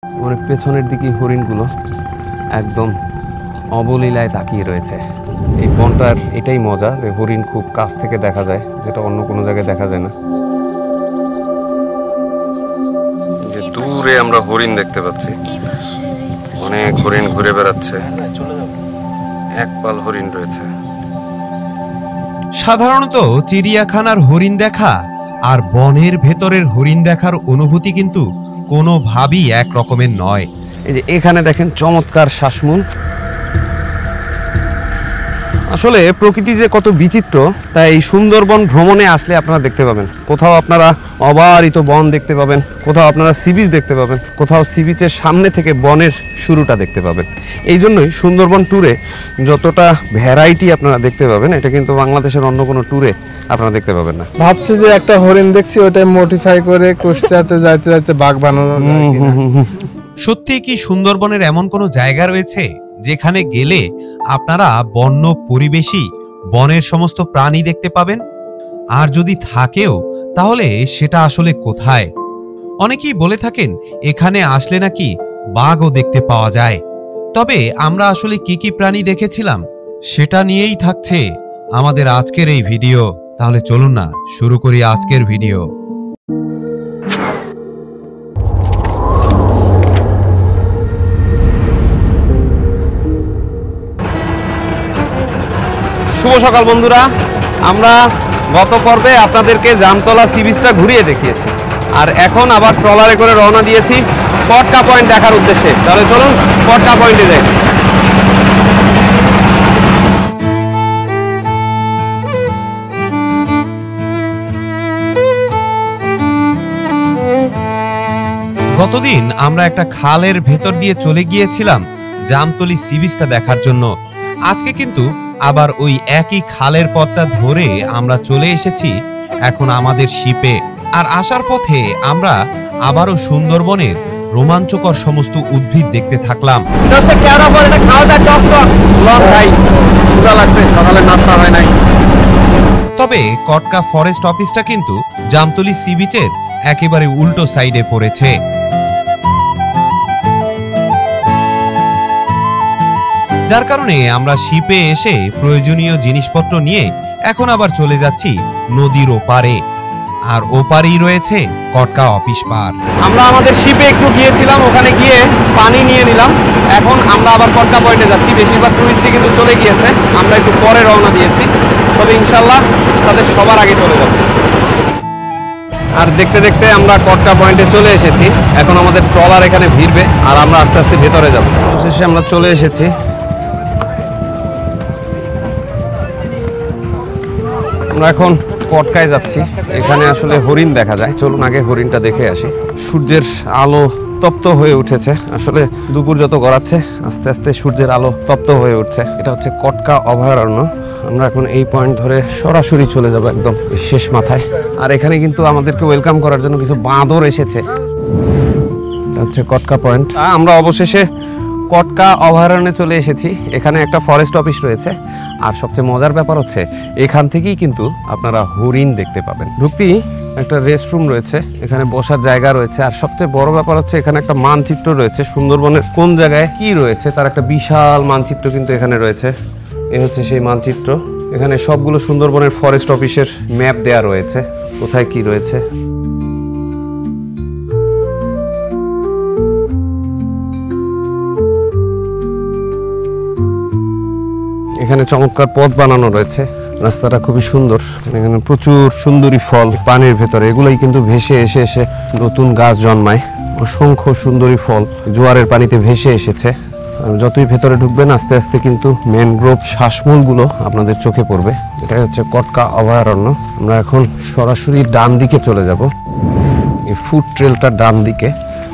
অনেক পেছনের দিকে হরিণগুলো একদম অবলীলায় তাকিয়ে রয়েছে। এই বনটার এটাই মজা যে হরিণ খুব কাছ থেকে দেখা যায়, যেটা অন্য কোনো জায়গায় দেখা যায় না। যে দূরে আমরা হরিণ দেখতে পাচ্ছি, অনেক হরিণ ঘুরে বেড়াচ্ছে, এক পাল হরিণ রয়েছে। সাধারণত চিড়িয়াখানার হরিণ দেখা আর বনের ভেতরের হরিণ দেখার অনুভূতি কিন্তু কোনোভাবেই এক রকমের নয়। এই যে এখানে দেখেন চমৎকার শ্বাসমূল। আসলে প্রকৃতি যে কত বিচিত্র তা এই সুন্দরবন ভ্রমণে আসলে আপনারা দেখতে পাবেন। কোথাও আপনারা অবারিত বন দেখতে পাবেন, কোথাও আপনারা সি বিচ দেখতে পাবেন, কোথাও সি বিচের সামনে থেকে বনের শুরুটা দেখতে পাবেন। এই জন্যই সুন্দরবন ট্যুরে যতটা ভ্যারাইটি আপনারা দেখতে পাবেন, এটা কিন্তু বাংলাদেশের অন্য কোনো ট্যুরে আপনারা দেখতে পাবেন না। ভাবছি যে একটা হরিণ দেখছি, ওটাই মডিফাই করে কুষ্টিয়াতে যাইতে যাইতে বাঘ বানানো যায় কিনা। সত্যি কি সুন্দরবনের এমন কোনো জায়গা রয়েছে যেখানে গেলে আপনারা বন্য পরিবেশী বনের সমস্ত প্রাণী দেখতে পাবেন? আর যদি থাকেও তাহলে সেটা আসলে কোথায়? অনেকেই বলে থাকেন এখানে আসলে নাকি বাঘও দেখতে পাওয়া যায়। তবে আমরা আসলে কি কি প্রাণী দেখেছিলাম সেটা নিয়েই থাকছে আমাদের আজকের এই ভিডিও। তাহলে চলুন না শুরু করি আজকের ভিডিও। শুভ সকাল বন্ধুরা, আমরা গত পর্বে আপনাদেরকে জামতলা সি বিচটা ঘুরিয়ে দেখিয়েছি, আর এখন আবার ট্রলারে করে রওনা দিয়েছি কটকা পয়েন্ট দেখার উদ্দেশ্যে। তাহলে চলুন কটকা পয়েন্টে যাই। গতদিন আমরা একটা খালের ভেতর দিয়ে চলে গিয়েছিলাম জামতলি সি বিচটা দেখার জন্য। আজকে কিন্তু আবার ওই একই খালের পথটা ধরে আমরা চলে এসেছি এখন আমাদের শিপে। আর আসার পথে আমরা আবারও সুন্দরবনের রোমাঞ্চকর সমস্ত উদ্ভিদ দেখতে থাকলাম। তবে কটকা ফরেস্ট অফিসটা কিন্তু জামতলি সি বিচের একেবারে উল্টো সাইডে পড়েছে। যার কারণে আমরা শিপে এসে প্রয়োজনীয় জিনিসপত্র নিয়ে এখন আবার চলে যাচ্ছি নদীর ওপারে। আর ওপারেই রয়েছে কটকা অফিস পার। আমরা আমাদের শিপে একটু গিয়েছিলাম, ওখানে গিয়ে পানি নিয়ে নিলাম। এখন আমরা আবার কটকা পয়েন্টে যাচ্ছি। বেশিরভাগ টুরিস্টই কিন্তু চলে গিয়েছে, আমরা একটু পরে রওনা দিয়েছি। তবে ইনশাল্লাহ তাদের সবার আগে চলে যাবে। আর দেখতে দেখতে আমরা কটকা পয়েন্টে চলে এসেছি। এখন আমাদের ট্রলার এখানে ভিড়বে আর আমরা আস্তে আস্তে ভেতরে যাব। শেষে আমরা চলে এসেছি। আমরা এখন কটকায় যাচ্ছি। এখানে আসলে হরিণ দেখা যায়, চলুন আগে হরিণটা দেখে আসি। সূর্যের আলো তপ্ত হয়ে উঠেছে, আসলে দুপুর যত গড়াচ্ছে আস্তে আস্তে সূর্যের আলো তপ্ত হয়ে উঠছে। এটা হচ্ছে কটকা অভয়ারণ্য। আমরা এখন এই পয়েন্ট ধরে সরাসরি চলে যাব একদম শেষ মাথায়। আর এখানে কিন্তু আমাদেরকে ওয়েলকাম করার জন্য কিছু বাঁদর এসেছে। এটা হচ্ছে কটকা পয়েন্ট। আমরা অবশেষে কটকা অভয়ারণ্যে চলে এসেছি। এখানে একটা ফরেস্ট অফিস রয়েছে, আর সবচেয়ে মজার ব্যাপার হচ্ছে এখান থেকেই কিন্তু আপনারা হরিণ দেখতে পাবেন। ঢুকতেই একটা রেস্টরুম রয়েছে, এখানে বসার জায়গা রয়েছে, আর সবচেয়ে বড় ব্যাপার হচ্ছে এখানে একটা মানচিত্র রয়েছে সুন্দরবনের কোন জায়গায় কি রয়েছে তার একটা বিশাল মানচিত্র কিন্তু এখানে রয়েছে। এ হচ্ছে সেই মানচিত্র। এখানে সবগুলো সুন্দরবনের ফরেস্ট অফিসের ম্যাপ দেয়া রয়েছে, কোথায় কি রয়েছে। এখানে চমৎকার পথ বানানো রয়েছে, রাস্তাটা খুবই সুন্দর। এখানে প্রচুর সুন্দরী ফল পানির ভেতরে, এগুলোই কিন্তু ভেসে এসে এসে নতুন গাছ জন্মায়। অসংখ্য সুন্দরী ফল জোয়ারের পানিতে ভেসে এসেছে। যতই ভেতরে ঢুকবেন আস্তে আস্তে কিন্তু ম্যানগ্রোভ শ্বাসমূলগুলো আপনাদের চোখে পড়বে। এটাই হচ্ছে কটকা অভয়ারণ্য। আমরা এখন সরাসরি ডান দিকে চলে যাব, এই ফুড ট্রেলটা ডান দিকে,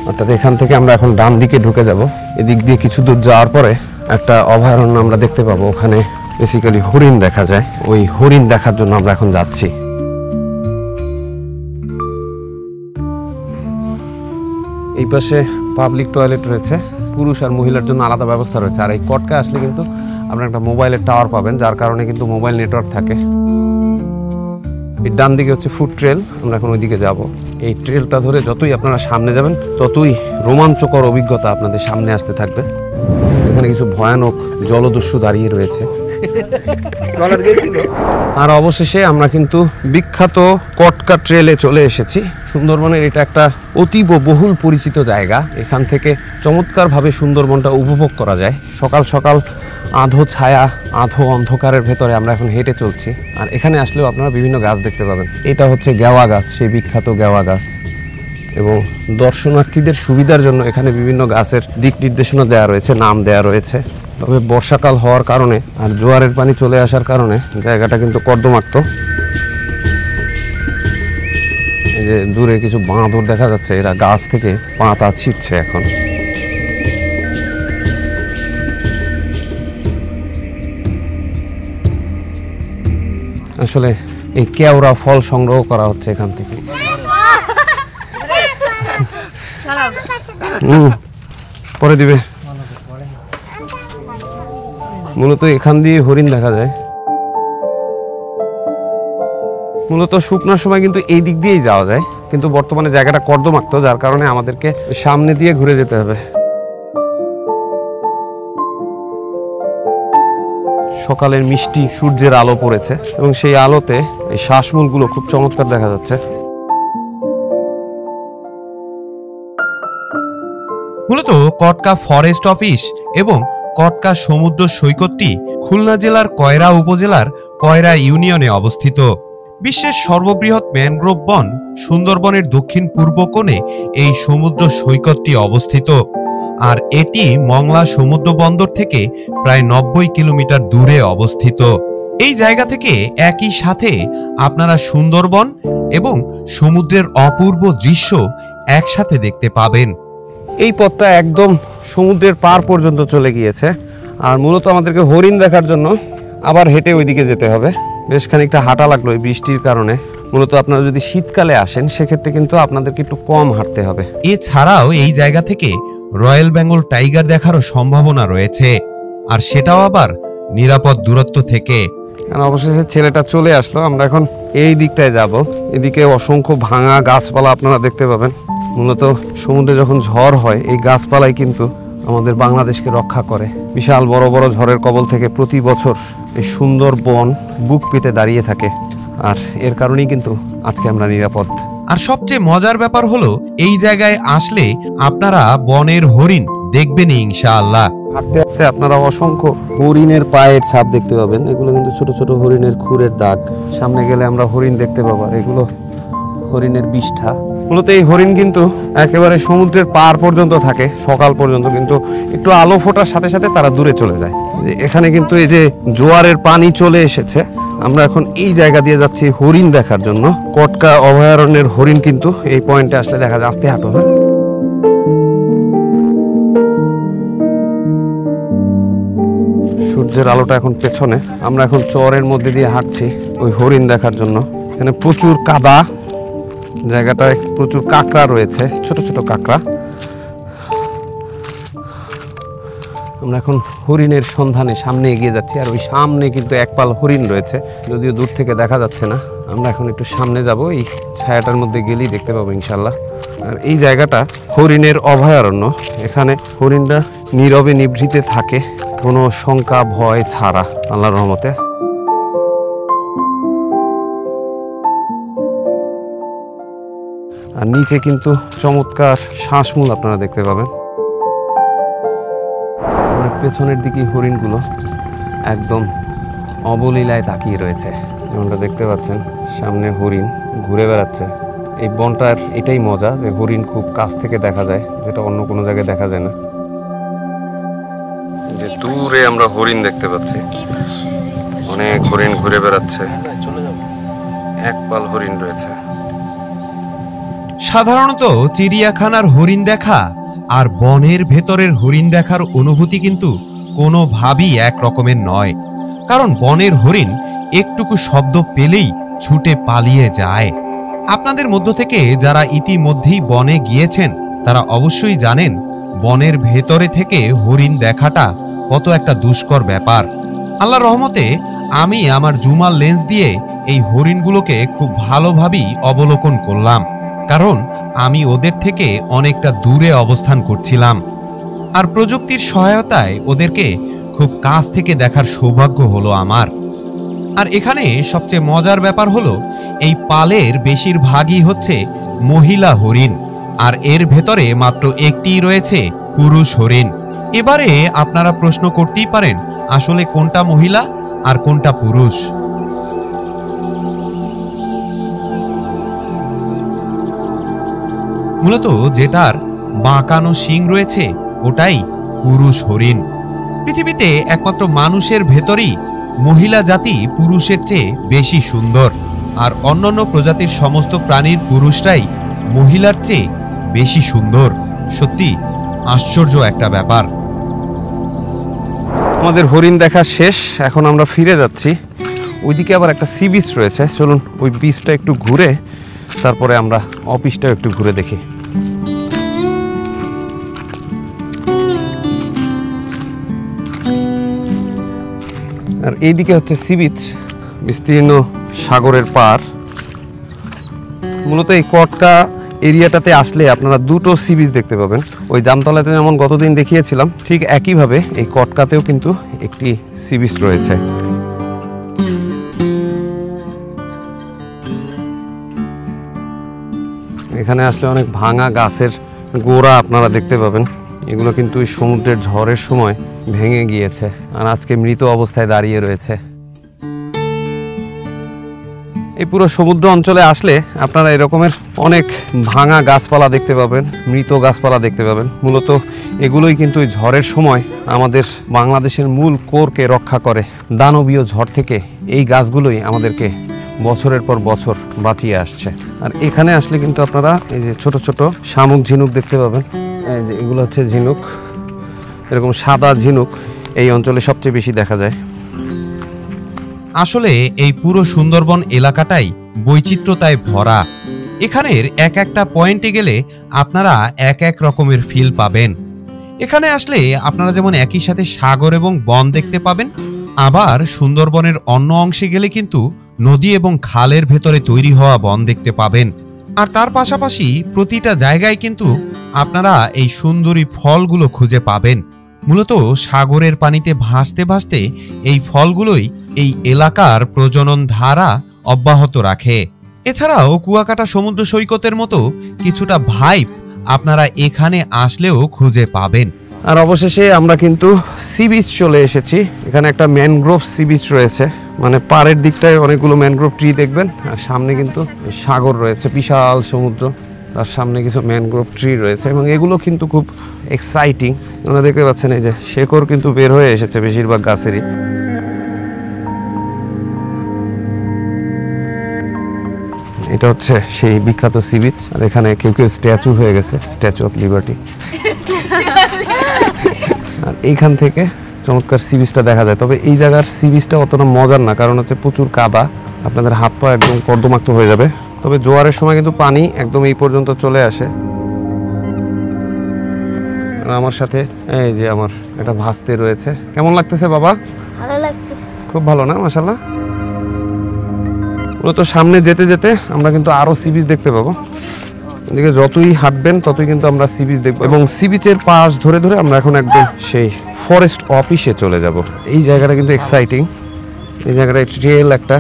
অর্থাৎ এখান থেকে আমরা এখন ডান দিকে ঢুকে যাব। এদিক দিয়ে কিছু দূর যাওয়ার পরে একটা অভয়ারণ্য আমরা দেখতে পাবো, ওখানে বেসিক্যালি হরিণ দেখা যায়। ওই হরিণ দেখার জন্য আমরা এখন যাচ্ছি। এই পাশে পাবলিক টয়লেট রয়েছে, পুরুষ আর মহিলার জন্য আলাদা ব্যবস্থা রয়েছে। আর এই কটকা আসলে কিন্তু আপনারা একটা মোবাইলের টাওয়ার পাবেন, যার কারণে কিন্তু মোবাইল নেটওয়ার্ক থাকে। এই ডান দিকে হচ্ছে ফুড ট্রেল, আমরা এখন ওইদিকে যাব। এই ট্রেলটা ধরে যতই আপনারা সামনে যাবেন ততই রোমাঞ্চকর অভিজ্ঞতা আপনাদের সামনে আসতে থাকবে। এখানে কিছু ভয়ানক জলদস্যু দাঁড়িয়ে রয়েছে। আর অবশেষে আমরা কিন্তু বিখ্যাত কটকা ট্রেলে চলে এসেছি। সুন্দরবনের এটা একটা অতীব বহুল পরিচিত জায়গা। এখান থেকে চমৎকারভাবে সুন্দরবনটা উপভোগ করা যায়। সকাল সকাল আধো ছায়া আধো অন্ধকারের ভেতরে আমরা এখন হেঁটে চলছি। আর এখানে আসলেও আপনারা বিভিন্ন গাছ দেখতে পাবেন। এটা হচ্ছে গেওয়া গাছ, সেই বিখ্যাত গেওয়া গাছ। এবং দর্শনার্থীদের সুবিধার জন্য এখানে বিভিন্ন গাছের দিক নির্দেশনা দেওয়া রয়েছে, নাম দেওয়া রয়েছে। তবে বর্ষাকাল হওয়ার কারণে আর জোয়ারের পানি চলে আসার কারণে জায়গাটা কিন্তু কর্দমাক্ত। এই যে দূরে কিছু বাঁদর দেখা যাচ্ছে, এরা গাছ থেকে পাতা ছিঁড়ছে এখন। আসলে এই কেওড়া ফল সংগ্রহ করা হচ্ছে এখান থেকে। পরে দিবে। মূলত এখান দিয়ে হরিণ দেখা যায়। মূলত শুকনোর সময় কিন্তু এই দিক দিয়েই যাওয়া যায়, কিন্তু বর্তমানে জায়গাটা কর্দমাক্ত, যার কারণে আমাদেরকে সামনে দিয়ে ঘুরে যেতে হবে। সকালের মিষ্টি সূর্যের আলো পড়েছে এবং সেই আলোতে এই শ্বাসমূলগুলো খুব চমৎকার দেখা যাচ্ছে। মূলত কটকা ফরেস্ট অফিস এবং কটকা সমুদ্র সৈকতটি খুলনা জেলার কয়রা উপজেলার কয়রা ইউনিয়নে অবস্থিত। বিশ্বের সর্ববৃহৎ ম্যানগ্রোভ বন সুন্দরবনের দক্ষিণ পূর্ব কোণে এই সমুদ্র সৈকতটি অবস্থিত। আর এটি মংলা সমুদ্র বন্দর থেকে প্রায় 90 কিলোমিটার দূরে অবস্থিত। এই জায়গা থেকে একই সাথে আপনারা সুন্দরবন এবং সমুদ্রের অপূর্ব দৃশ্য একসাথে দেখতে পাবেন। এই পথটা একদম সমুদ্রের পার পর্যন্ত চলে গিয়েছে। আর মূলত আমাদেরকে হরিণ দেখার জন্য আবার হেঁটে ওইদিকে যেতে হবে। বেশ খানিকটা হাঁটা লাগলো এই বৃষ্টির কারণে। মূলত আপনারা যদি শীতকালে আসেন সেক্ষেত্রে কিন্তু আপনাদেরকে একটু কম হাঁটতে হবে। এছাড়াও এই জায়গা থেকে রয়্যাল বেঙ্গল টাইগার দেখারও সম্ভাবনা রয়েছে, আর সেটাও আবার নিরাপদ দূরত্ব থেকে। আর অবশেষে ছেলেটা চলে আসলো। আমরা এখন এই দিকটায় যাব। এদিকে অসংখ্য ভাঙা গাছপালা আপনারা দেখতে পাবেন। মূলত সমুদ্রে যখন ঝড় হয় এই গাছপালাই কিন্তু আমাদের বাংলাদেশকে রক্ষা করে। বিশাল বড় বড় ঝড়ের কবল থেকে প্রতি বছর এই সুন্দর বন বুক পেতে দাঁড়িয়ে থাকে। আর এর কারণেই কিন্তু আজকে আমরা নিরাপদ। আর সবচেয়ে মজার ব্যাপার হলো এই জায়গায় আসলে আপনারা বনের হরিণ দেখবেনই ইনশাআল্লাহ। হাঁটতে হাঁটতে আপনারা অসংখ্য হরিণের পায়ের ছাপ দেখতে পাবেন। এগুলো কিন্তু ছোট ছোট হরিণের খুরের দাগ। সামনে গেলে আমরা হরিণ দেখতে পাবো। আর এগুলো হরিণের বিষ্ঠা। মূলত এই হরিণ কিন্তু একেবারে সমুদ্রের পার পর্যন্ত থাকে সকাল পর্যন্ত, কিন্তু একটু আলো ফোটার সাথে সাথে তারা দূরে চলে যায়। যে এখানে কিন্তু এই যে জোয়ারের পানি চলে এসেছে, আমরা এখন এই জায়গা দিয়ে যাচ্ছি হরিণ দেখার জন্য। কটকা অভয়ারণ্যের হরিণ কিন্তু এই পয়েন্টে আসলে দেখা যায়। আস্তে হাঁটো। হ্যাঁ, সূর্যের আলোটা এখন পেছনে। আমরা এখন চরের মধ্যে দিয়ে হাঁটছি ওই হরিণ দেখার জন্য। এখানে প্রচুর কাদা, জায়গাটায় প্রচুর কাঁকড়া রয়েছে, ছোট ছোট কাঁকড়া। আমরা এখন হরিণের সন্ধানে সামনে এগিয়ে যাচ্ছি। আর ওই সামনে কিন্তু একপাল হরিণ রয়েছে, যদিও দূর থেকে দেখা যাচ্ছে না। আমরা এখন একটু সামনে যাব, এই ছায়াটার মধ্যে গেলেই দেখতে পাবো ইনশাল্লাহ। আর এই জায়গাটা হরিণের অভয়ারণ্য। এখানে হরিণরা নীরবে নিভৃতে থাকে, কোনো শঙ্কা ভয় ছাড়া, আল্লাহর রহমতে। আর নিচে কিন্তু চমৎকার শ্বাসমূল আপনারা দেখতে পাবেন। পেছনের দিকে হরিণগুলো একদম অবলীলায় তাকিয়ে রয়েছে, যেমনটা দেখতে পাচ্ছেন। সামনে হরিণ ঘুরে বেড়াচ্ছে। এই বনটার এটাই মজা যে হরিণ খুব কাছ থেকে দেখা যায়, যেটা অন্য কোনো জায়গায় দেখা যায় না। যে দূরে আমরা হরিণ দেখতে পাচ্ছি, অনেক হরিণ ঘুরে বেড়াচ্ছে, একপাল হরিণ রয়েছে। সাধারণত চিড়িয়াখানার হরিণ দেখা আর বনের ভেতরের হরিণ দেখার অনুভূতি কিন্তু কোনোভাবেই এক রকমের নয়। কারণ বনের হরিণ একটুকু শব্দ পেলেই ছুটে পালিয়ে যায়। আপনাদের মধ্য থেকে যারা ইতিমধ্যেই বনে গিয়েছেন তারা অবশ্যই জানেন বনের ভেতরে থেকে হরিণ দেখাটা কত একটা দুষ্কর ব্যাপার। আল্লাহর রহমতে আমি আমার জুমার লেন্স দিয়ে এই হরিণগুলোকে খুব ভালোভাবেই অবলোকন করলাম, কারণ আমি ওদের থেকে অনেকটা দূরে অবস্থান করছিলাম। আর প্রযুক্তির সহায়তায় ওদেরকে খুব কাছ থেকে দেখার সৌভাগ্য হলো আমার। আর এখানে সবচেয়ে মজার ব্যাপার হলো এই পালের বেশিরভাগই হচ্ছে মহিলা হরিণ, আর এর ভেতরে মাত্র একটিই রয়েছে পুরুষ হরিণ। এবারে আপনারা প্রশ্ন করতেই পারেন, আসলে কোনটা মহিলা আর কোনটা পুরুষ? মূলত যেটার বাঁকানো শিং রয়েছে ওটাই পুরুষ হরিণ। পৃথিবীতে একমাত্র মানুষের ভেতরেই মহিলা জাতি পুরুষের চেয়ে বেশি সুন্দর, আর অন্যান্য প্রজাতির সমস্ত প্রাণীর পুরুষরাই মহিলার চেয়ে বেশি সুন্দর। সত্যি আশ্চর্য একটা ব্যাপার। আমাদের হরিণ দেখা শেষ, এখন আমরা ফিরে যাচ্ছি। ওইদিকে আবার একটা সি বিচ রয়েছে, চলুন ওই বিচটা একটু ঘুরে তারপরে আমরা অফিসটাও একটু ঘুরে দেখি। আর এইদিকে হচ্ছে সি বিচ, বিস্তীর্ণ সাগরের পার। মূলত এই কটকা এরিয়াটাতে আসলে আপনারা দুটো সি বিচ দেখতে পাবেন। ওই জামতলাতে যেমন গতদিন দেখিয়েছিলাম, ঠিক একইভাবে এই কটকাতেও কিন্তু একটি সি বিচ রয়েছে। এখানে আসলে অনেক ভাঙা গাছের গোড়া আপনারা দেখতে পাবেন। এগুলো কিন্তু ওই সমুদ্রের ঝড়ের সময় ভেঙে গিয়েছে আর আজকে মৃত অবস্থায় দাঁড়িয়ে রয়েছে। এই পুরো সমুদ্র অঞ্চলে আসলে আপনারা এরকমের অনেক ভাঙা গাছপালা দেখতে পাবেন, মৃত গাছপালা দেখতে পাবেন। মূলত এগুলোই কিন্তু ওই ঝড়ের সময় আমাদের বাংলাদেশের মূল কোরকে রক্ষা করে। দানবীয় ঝড় থেকে এই গাছগুলোই আমাদেরকে বছরের পর বছর বাঁচিয়ে আসছে। আর এখানে আসলে কিন্তু আপনারা এই যে ছোট ছোট শামুক ঝিনুক দেখতে পাবেন। এই যে এগুলো হচ্ছে ঝিনুক, এরকম সাদা ঝিনুক এই অঞ্চলে সবচেয়ে বেশি দেখা যায়। আসলে এই পুরো সুন্দরবন এলাকাটাই বৈচিত্র্যতায় ভরা। এখানের এক একটা পয়েন্টে গেলে আপনারা এক এক রকমের ফিল পাবেন। এখানে আসলে আপনারা যেমন একই সাথে সাগর এবং বন দেখতে পাবেন, আবার সুন্দরবনের অন্য অংশে গেলে কিন্তু নদী এবং খালের ভেতরে তৈরি হওয়া বন দেখতে পাবেন। আর তার পাশাপাশি প্রতিটা জায়গায় কিন্তু আপনারা এই সুন্দরী ফলগুলো খুঁজে পাবেন। মূলত সাগরের পানিতে ভাসতে ভাসতে এই ফলগুলোই এই এলাকার প্রজনন ধারা অব্যাহত রাখে। এছাড়াও কুয়াকাটা সমুদ্র সৈকতের মতো কিছুটা ভাইব আপনারা এখানে আসলেও খুঁজে পাবেন। আর অবশেষে আমরা কিন্তু সি বিচ চলে এসেছি। এখানে একটা ম্যানগ্রোভ সি বিচ রয়েছে, মানে পাড়ের দিকটায় অনেকগুলো ম্যানগ্রোভ ট্রি দেখবেন, আর সামনে কিন্তু সাগর রয়েছে, বিশাল সমুদ্র, তার সামনে কিছু ম্যানগ্রোভ ট্রি রয়েছে এবং এগুলো কিন্তু খুব এক্সাইটিং। আপনারা দেখতে পাচ্ছেন এই যে শেকড় কিন্তু বের হয়ে এসেছে বেশিরভাগ গাছেরই। এটা হচ্ছে সেই বিখ্যাত সি বিচ, আর এখানে কেউ কেউ স্ট্যাচু হয়ে গেছে, স্ট্যাচু অফ লিবার্টি। আর এইখান থেকে চমৎকার সি বিচটা দেখা যায়। তবে এই জায়গার সি বিচটা অতটা মজার না, কারণ হচ্ছে প্রচুর কাদা, আপনাদের হাত পা একদম কর্দমাক্ত হয়ে যাবে। তবে জোয়ারের সময় কিন্তু পানি একদম এই পর্যন্ত চলে আসে। আর আমার সাথে এই যে আমার একটা ভাস্তে রয়েছে। কেমন লাগতেছে বাবা? ভালো লাগতেছে। খুব ভালো না? মাশাআল্লাহ। মূলত সামনে যেতে যেতে আমরা কিন্তু আরো সি বিচ দেখতে পাবো। এদিকে যতই হাঁটবেন ততই কিন্তু আমরা সি বিচ দেখবো, এবং সি বিচের পাশ ধরে ধরে আমরা এখন একদম সেই ফরেস্ট অফিসে চলে যাব। এই জায়গাটা কিন্তু এক্সাইটিং। এই জায়গাটায় ট্রেল একটা,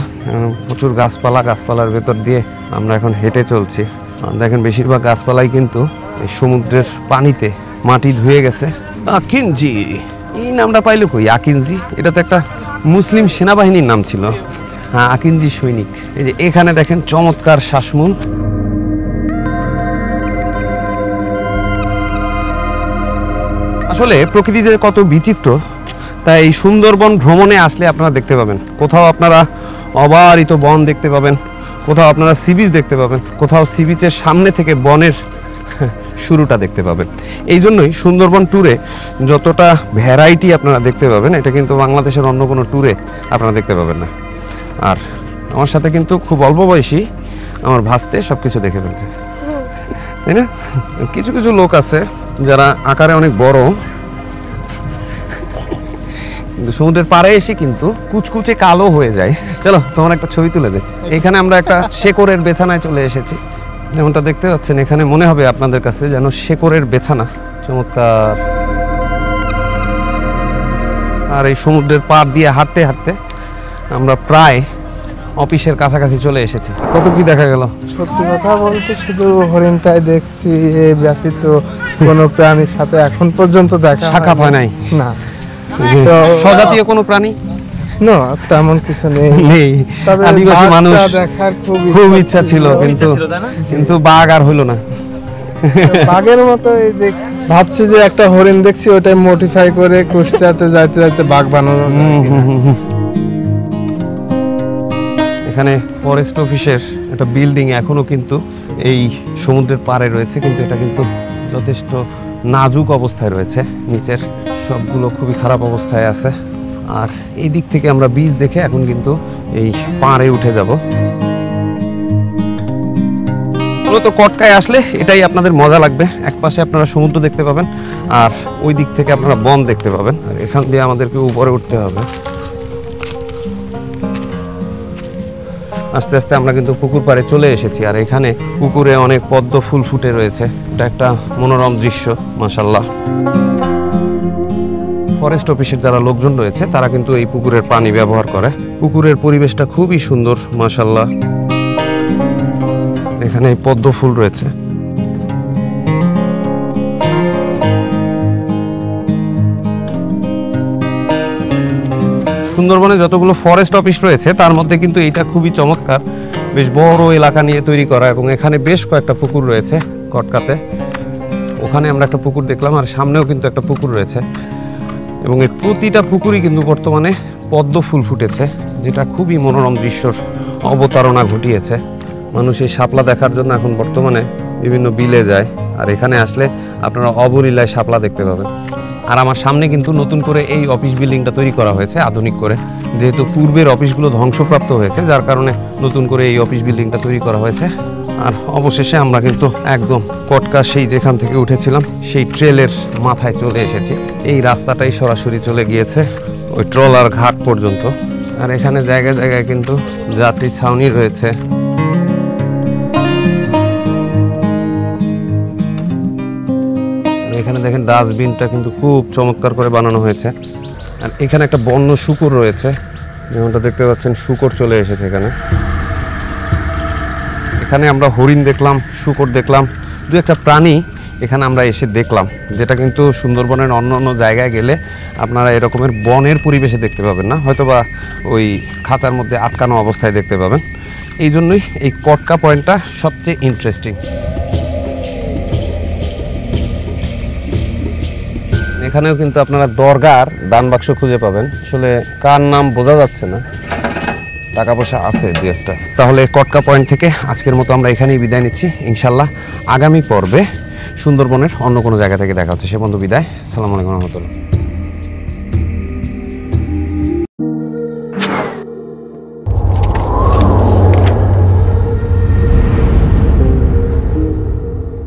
প্রচুর গাছপালা, গাছপালার ভেতর দিয়ে আমরা এখন হেঁটে চলছি। দেখেন বেশিরভাগ গাছপালাই কিন্তু এই সমুদ্রের পানিতে মাটি ধুয়ে গেছে। আকিনজি, এই নামটা পাইলো কই? আকিনজি, এটা তো একটা মুসলিম সেনাবাহিনীর নাম ছিল। হ্যাঁ, আকিনজি সৈনিক। এই যে এখানে দেখেন চমৎকার শ্বাসমূল। আসলে প্রকৃতি যে কত বিচিত্র, তাই এই সুন্দরবন ভ্রমণে আসলে আপনারা দেখতে পাবেন। কোথাও আপনারা অবারিত বন দেখতে পাবেন, কোথাও আপনারা সি বিচ দেখতে পাবেন, কোথাও সি বিচের সামনে থেকে বনের শুরুটা দেখতে পাবেন। এই জন্যই সুন্দরবন ট্যুরে যতটা ভ্যারাইটি আপনারা দেখতে পাবেন, এটা কিন্তু বাংলাদেশের অন্য কোনো ট্যুরে আপনারা দেখতে পাবেন না। আর আমার সাথে কিন্তু খুব অল্প বয়সী আমার ভাস্তে সব কিছু দেখে ফেলছে, তাই না? কিছু কিছু লোক আছে যারা আকারে অনেক বড়, কিন্তু সমুদ্রের পাড়ে এসে কিন্তু কুচকুচে কালো হয়ে যায়। চলো তোমার একটা ছবি তুলে দে। এখানে আমরা একটা শেকড়ের বেছানায় চলে এসেছি, যেমনটা দেখতে পাচ্ছেন এখানে মনে হবে আপনাদের কাছে যেন শেকড়ের বেছানা। চমৎকার। আর এই সমুদ্রের পাড় দিয়ে হাঁটতে হাঁটতে আমরা প্রায় অফিসের কাছাকাছি চলে এসেছি। কত কি দেখা গেল? সত্যি কথা বলতে শুধু হরিণটাই দেখছি, এই ব্যতীত কোনো প্রাণীর সাথে এখন পর্যন্ত দেখা সাক্ষাৎ হয় নাই? না। তো স্বজাতীয় কোনো প্রাণী না, তেমন কিছু নেই। নেই। তবে আদিবাসী বাঘটা মানুষ দেখার খুব ইচ্ছা ছিল, কিন্তু বাঘ আর হইলো না। বাঘের মতো এই যে ভাবছি যে একটা হরিণ দেখছি, ওটাই মডিফাই করে কুষ্টিয়াতে যাইতে যাইতে বাঘ বানানো। এখানে ফরেস্ট অফিসের একটা বিল্ডিং এখনো কিন্তু এই সমুদ্রের পাড়ে রয়েছে, কিন্তু এটা কিন্তু যথেষ্ট নাজুক অবস্থায় রয়েছে। নিচের সবগুলো খুবই খারাপ অবস্থায় আছে। আর এই দিক থেকে আমরা বীজ দেখে এখন কিন্তু এই পাড়ে উঠে যাব। মূলত কটকায় আসলে এটাই আপনাদের মজা লাগবে। এক পাশে আপনারা সমুদ্র দেখতে পাবেন, আর ওই দিক থেকে আপনারা বন দেখতে পাবেন। আর এখান দিয়ে আমাদেরকে উপরে উঠতে হবে। আস্তে আস্তে আমরা কিন্তু পুকুর পাড়ে চলে এসেছি, আর এখানে পুকুরে অনেক পদ্ম ফুল ফুটে রয়েছে। এটা একটা মনোরম দৃশ্য, মাশাআল্লাহ। ফরেস্ট অফিসের যারা লোকজন রয়েছে তারা কিন্তু এই পুকুরের পানি ব্যবহার করে। পুকুরের পরিবেশটা খুবই সুন্দর, মাশাআল্লাহ। এখানে পদ্ম ফুল রয়েছে। সুন্দরবনে যতগুলো ফরেস্ট অফিস রয়েছে তার মধ্যে কিন্তু এটা খুবই চমৎকার। বেশ বড় এলাকা নিয়ে তৈরি করা, এবং এখানে বেশ কয়েকটা পুকুর রয়েছে। কটকাতে ওখানে আমরা একটা পুকুর দেখলাম, আর সামনেও কিন্তু একটা পুকুর রয়েছে, এবং এই প্রতিটা পুকুরই কিন্তু বর্তমানে পদ্ম ফুল ফুটেছে, যেটা খুবই মনোরম দৃশ্যর অবতারণা ঘটিয়েছে। মানুষ এই শাপলা দেখার জন্য এখন বর্তমানে বিভিন্ন বিলে যায়, আর এখানে আসলে আপনারা অবলীলায় শাপলা দেখতে পাবেন। আর আমার সামনে কিন্তু নতুন করে এই অফিস বিল্ডিংটা তৈরি করা হয়েছে আধুনিক করে, যেহেতু পূর্বের অফিসগুলো ধ্বংসপ্রাপ্ত হয়েছে, যার কারণে নতুন করে এই অফিস বিল্ডিংটা তৈরি করা হয়েছে। আর অবশেষে আমরা কিন্তু একদম কটকা সেই যেখান থেকে উঠেছিলাম সেই ট্রেলের মাথায় চলে এসেছি। এই রাস্তাটাই সরাসরি চলে গিয়েছে ওই ট্রলার ঘাট পর্যন্ত। আর এখানে জায়গায় জায়গায় কিন্তু যাত্রী ছাউনি রয়েছে। এখানে দেখেন ডাস্টবিনটা কিন্তু খুব চমৎকার করে বানানো হয়েছে। আর এখানে একটা বন্য শূকর রয়েছে, যেমনটা দেখতে পাচ্ছেন শূকর চলে এসেছে এখানে। এখানে আমরা হরিণ দেখলাম, শূকর দেখলাম, দু একটা প্রাণী এখানে আমরা এসে দেখলাম, যেটা কিন্তু সুন্দরবনের অন্য অন্য জায়গায় গেলে আপনারা এরকমের বনের পরিবেশে দেখতে পাবেন না, হয়তোবা ওই খাঁচার মধ্যে আটকানো অবস্থায় দেখতে পাবেন। এই জন্যই এই কটকা পয়েন্টটা সবচেয়ে ইন্টারেস্টিং। এখানেও কিন্তু আপনারা দরগার দান বাক্স খুঁজে পাবেন, আসলে কার নাম বোঝা যাচ্ছে না, টাকা পয়সা আছে দু একটা। তাহলে কটকা পয়েন্ট থেকে আজকের মতো আমরা এখানেই বিদায় নিচ্ছি। ইনশাল্লাহ আগামী পর্বে সুন্দরবনের অন্য কোনো জায়গা থেকে দেখা হচ্ছে। সে বন্ধু বিদায়। আসসালামু আলাইকুম রহমতুল্লাহ।